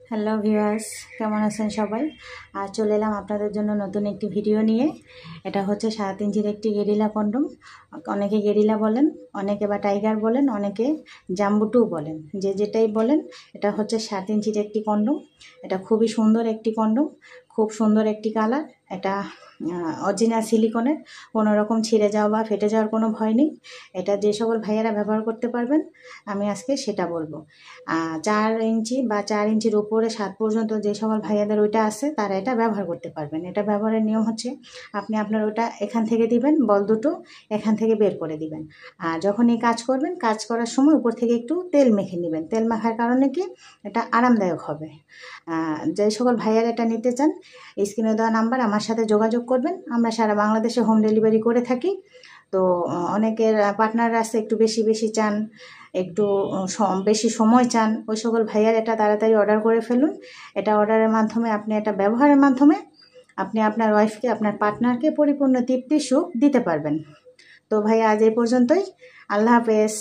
Hello viewers, কেমন আছেন সবাই? আজ চলে এলাম আপনাদের জন্য নতুন একটি ভিডিও নিয়ে। এটা হচ্ছে 7 ইঞ্চির একটি গেরিলা কন্ডম। অনেকে গেরিলা বলেন, অনেকে বা টাইগার বলেন, অনেকে জাম্বুটু বলেন, যে যেটাই বলেন। এটা হচ্ছে 7 ইঞ্চির একটি কন্ডম। এটা খুবই সুন্দর একটি কন্ডম, খুব সুন্দর একটি কালার। এটা অরিজিনাল সিলিকনের, কোনো রকম ছিঁড়ে যাওয়া বা ফেটে যাওয়ার কোনো ভয় নেই। এটা যে সকল ভাইয়েরা ব্যবহার করতে পারবেন আমি আজকে সেটা বলবো। 4 ইঞ্চি বা 4 ইঞ্চির উপরে 7 পর্যন্ত যে সকল ভাইয়াদের ওইটা আছে তারা এটা ব্যবহার করতে পারবেন। এটা ব্যবহারের নিয়ম হচ্ছে, আপনি আপনার ওটা এখান থেকে দিবেন, বল দুটো এখান থেকে বের করে দিবেন। আর যখন এই কাজ করবেন, কাজ করার সময় উপর থেকে একটু তেল মেখে নেবেন। তেল মাখার কারণে কি, এটা আরামদায়ক হবে। যে সকল ভাইয়ারা এটা নিতে চান, স্ক্রিনে দেওয়া নাম্বার আমার সাথে যোগাযোগ করবেন। আমরা সারা বাংলাদেশে হোম ডেলিভারি করে থাকি। তো অনেকের পার্টনাররা আছে একটু বেশি বেশি চান, একটু বেশি সময় চান, ওই সকল ভাইয়ার এটা তাড়াতাড়ি অর্ডার করে ফেলুন। এটা অর্ডারের মাধ্যমে, আপনি এটা ব্যবহারের মাধ্যমে আপনি আপনার ওয়াইফকে, আপনার পার্টনারকে পরিপূর্ণ তৃপ্তি সুখ দিতে পারবেন। তো ভাই, আজ এই পর্যন্তই। আল্লাহ হাফেজ।